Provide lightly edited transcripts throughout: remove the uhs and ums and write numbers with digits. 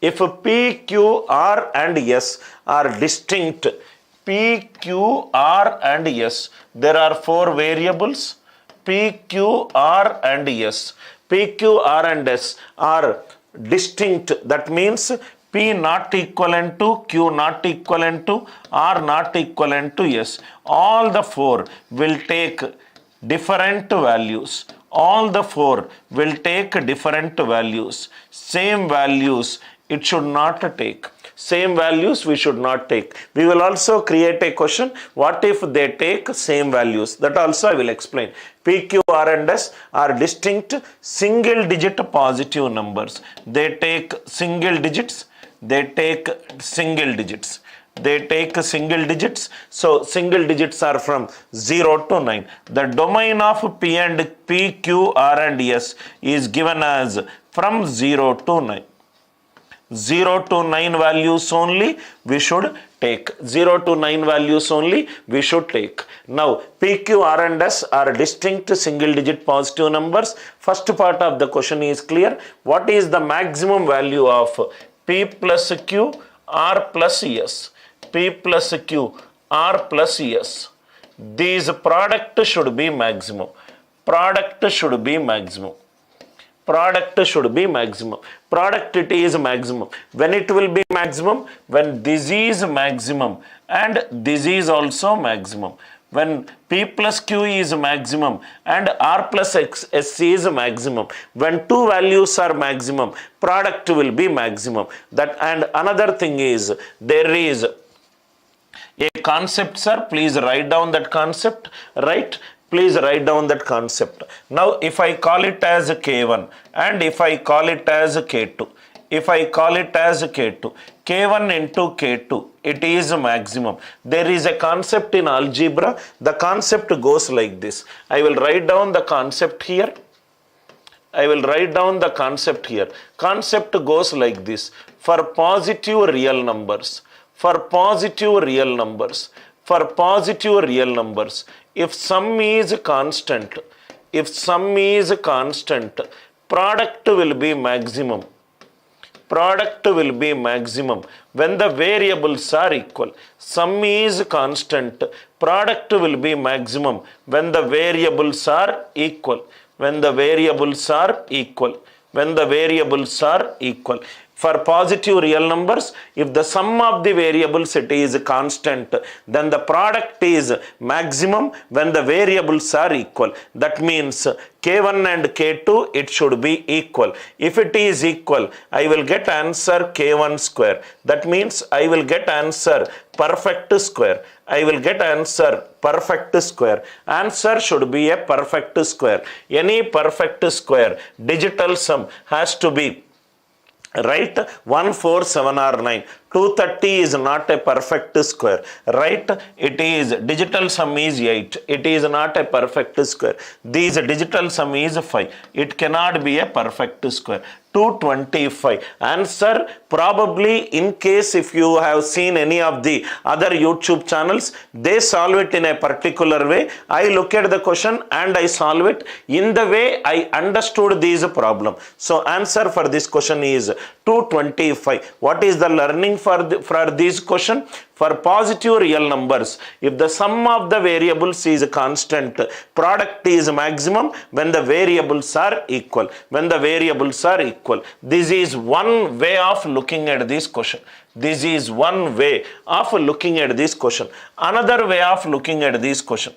If P, Q, R and S are distinct, P, Q, R and S, there are four variables, P, Q, R and S. P, Q, R and S are distinct. That means P not equivalent to, Q not equivalent to, R not equivalent to S. All the four will take different values. All the four will take different values. Same values it should not take. Same values we should not take. We will also create a question, what if they take same values? That also I will explain. P, Q, R and S are distinct single digit positive numbers. They take single digits. They take single digits. They take single digits. So single digits are from 0 to 9. The domain of P, Q, R and S is given as from 0 to 9. 0 to 9 values only we should take. 0 to 9 values only we should take. Now P, Q, R and S are distinct single digit positive numbers. First part of the question is clear. What is the maximum value of P plus Q, R plus S? P plus Q, R plus S. These product should be maximum. Product should be maximum. Product should be maximum. Product it is maximum. When it will be maximum? When this is maximum and this is also maximum. When P plus Q is maximum and R plus S is maximum. When two values are maximum, product will be maximum. That, and another thing is, there is a concept, sir. Please write down that concept. Right? Please write down that concept. Now, if I call it as K1 and if I call it as K2, if I call it as K2, K1 into K2, it is maximum. There is a concept in algebra. The concept goes like this. I will write down the concept here. I will write down the concept here. Concept goes like this. For positive real numbers, for positive real numbers, for positive real numbers, if sum is constant, if sum is constant, product will be maximum. Product will be maximum when the variables are equal. Sum is constant, product will be maximum when the variables are equal. When the variables are equal. When the variables are equal. For positive real numbers, if the sum of the variables it is constant, then the product is maximum when the variables are equal. That means K1 and K2 it should be equal. If it is equal, I will get answer K1 square. That means I will get answer perfect square. I will get answer perfect square. Answer should be a perfect square. Any perfect square, digital sum has to be right 1, 4, 7 or 9. 230 is not a perfect square, right? It is digital sum is 8. It is not a perfect square. These digital sum is 5. It cannot be a perfect square. 225. Answer probably, in case if you have seen any of the other YouTube channels, they solve it in a particular way. I look at the question and I solve it in the way I understood this problem. So answer for this question is 225. What is the learning for this question? For positive real numbers, if the sum of the variables is constant, product is maximum when the variables are equal. When the variables are equal. This is one way of looking at this question. This is one way of looking at this question. Another way of looking at this question.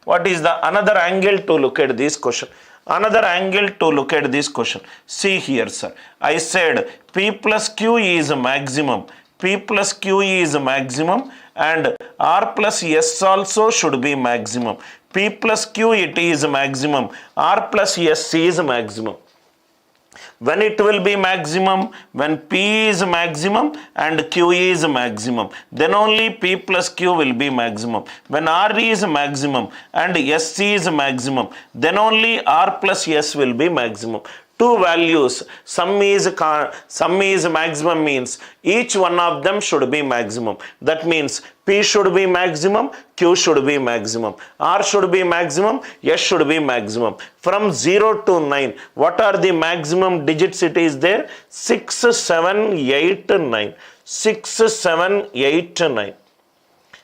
What is the another angle to look at this question? Another angle to look at this question. See here, sir. I said P plus Q is maximum. P plus Q is maximum and R plus S also should be maximum. P plus Q it is maximum. R plus S is maximum. When it will be maximum? When P is maximum and Q is maximum. Then only P plus Q will be maximum. When R is maximum and S is maximum, then only R plus S will be maximum. two values, sum is maximum means each one of them should be maximum. That means P should be maximum, Q should be maximum, R should be maximum, S should be maximum. From 0 to 9, what are the maximum digits it is there? 6, 7, 8, 9. 6, 7, 8, 9.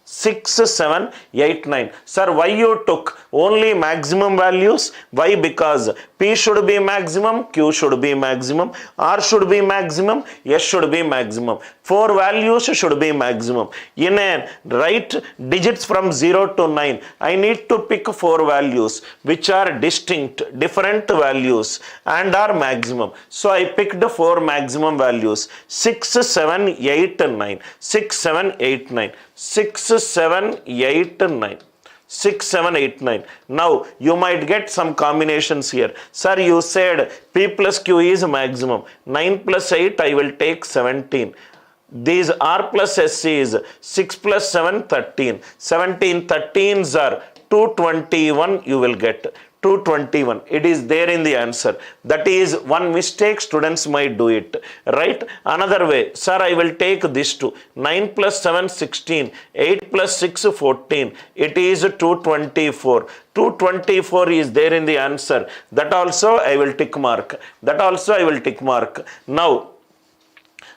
6, 7, 8, 9. Sir, why you took only maximum values? Why? Because P should be maximum, Q should be maximum, R should be maximum, S should be maximum. 4 values should be maximum. In a right digits from 0 to 9, I need to pick 4 values which are distinct, different values and are maximum. So I picked 4 maximum values. 6, 7, 8, 9. 6, 7, 8, 9. 6, 7, 8, 9. 6, 7, 8, 9. Now, you might get some combinations here. Sir, you said P plus Q is maximum. 9 plus 8, I will take 17. These R plus S is 6 plus 7, 13. 17 13s are 221 you will get. 221. It is there in the answer. That is one mistake students might do it. Right? Another way. Sir, I will take this two. 9 plus 7, 16. 8 plus 6, 14. It is 224. 224 is there in the answer. That also I will tick mark. That also I will tick mark. Now,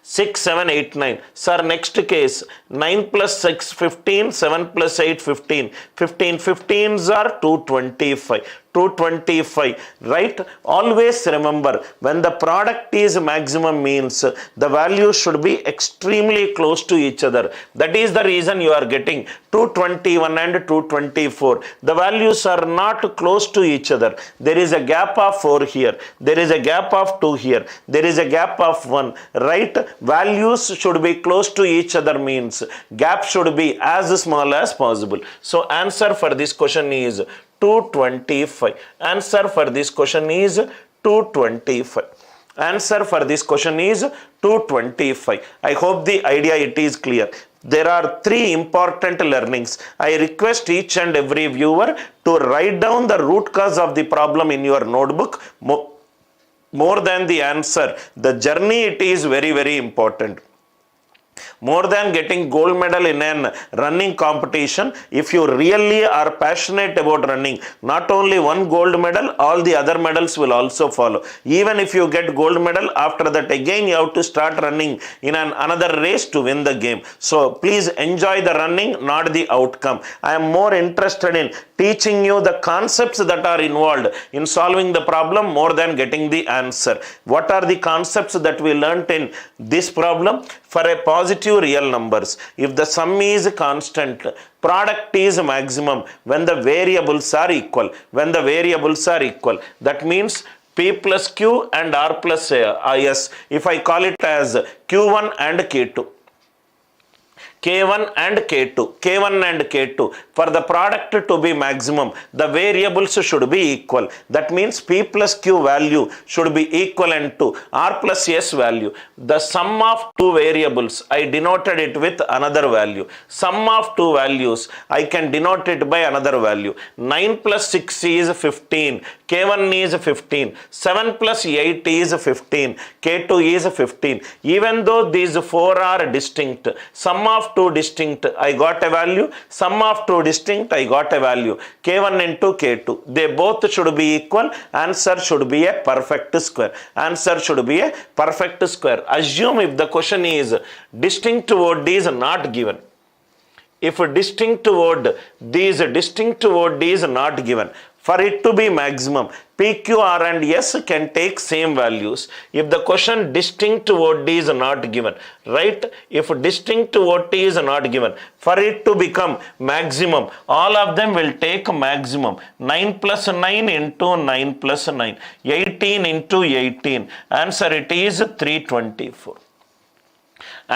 6, 7, 8, 9. Sir, next case, 9 plus 6, 15, 7 plus 8, 15. 15, 15s are 225. 225, right? Always remember, when the product is maximum means the values should be extremely close to each other. That is the reason you are getting 221 and 224. The values are not close to each other. There is a gap of 4 here. There is a gap of 2 here. There is a gap of 1, right? Values should be close to each other means gap should be as small as possible. So answer for this question is 225. Answer for this question is 225. Answer for this question is 225. I hope the idea it is clear. There are 3 important learnings. I request each and every viewer to write down the root cause of the problem in your notebook. More than the answer, the journey it is very, very important. More than getting gold medal in an running competition, if you really are passionate about running, not only one gold medal, all the other medals will also follow. Even if you get gold medal, after that again you have to start running in another race to win the game. So please enjoy the running, not the outcome. I am more interested in teaching you the concepts that are involved in solving the problem more than getting the answer. What are the concepts that we learnt in this problem? For a positive real numbers, if the sum is constant, product is maximum when the variables are equal. When the variables are equal, that means P plus Q and R plus S. If I call it as Q1 and K2. K1 and K2, K1 and K2, for the product to be maximum, the variables should be equal. That means P plus Q value should be equivalent to R plus S value. The sum of 2 variables, I denoted it with another value. Sum of 2 values, I can denote it by another value. 9 plus 6 is 15, K1 is 15, 7 plus 8 is 15, K2 is 15. Even though these 4 are distinct, sum of 2 distinct, I got a value. Sum of 2 distinct, I got a value. K1 into K2. They both should be equal. Answer should be a perfect square. Answer should be a perfect square. Assume if the question is distinct word is not given. If a distinct word, this distinct word is not given. For it to be maximum, P, Q, R and S can take same values. If the question distinct word is not given, right? If distinct word is not given, for it to become maximum, all of them will take maximum. 9 plus 9 into 9 plus 9. 18 into 18. Answer it is 324.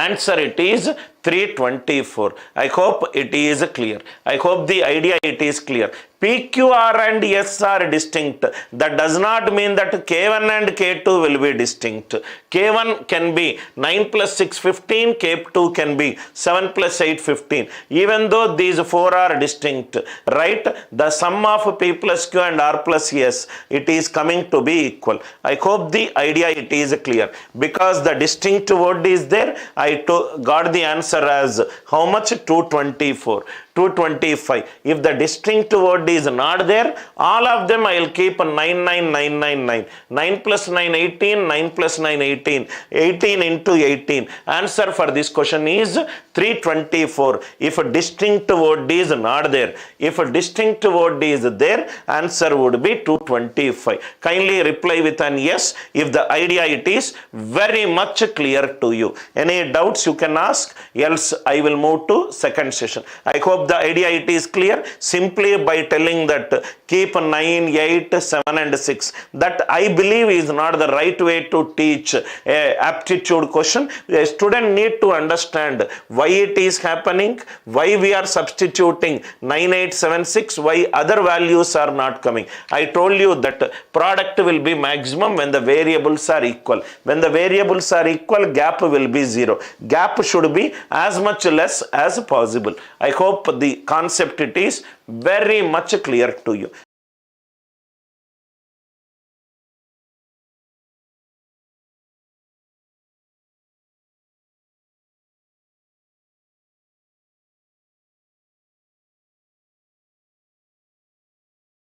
Answer it is 324. I hope it is clear. I hope the idea it is clear. P, Q, R and S are distinct. That does not mean that K1 and K2 will be distinct. K1 can be 9 plus 6, 15. K2 can be 7 plus 8, 15. Even though these four are distinct, right? The sum of P plus Q and R plus S, it is coming to be equal. I hope the idea it is clear. Because the distinct word is there, I got the answer as how much? 224. 225. If the distinct word is not there, all of them I will keep 99999. 9 plus 9, 18. 9 plus 9, 18. 18 into 18. Answer for this question is 324. If a distinct word is not there, if a distinct word is there, answer would be 225. Kindly reply with an yes if the idea it is very much clear to you. Any doubts you can ask, else I will move to second session. I hope the idea it is clear. Simply by telling that keep 9, 8, 7 and 6, that I believe is not the right way to teach a aptitude question. A student need to understand why it is happening, why we are substituting 9, 8, 7, 6, why other values are not coming. I told you that product will be maximum when the variables are equal. When the variables are equal, gap will be 0. Gap should be as much less as possible. I hope the concept it is very much clear to you.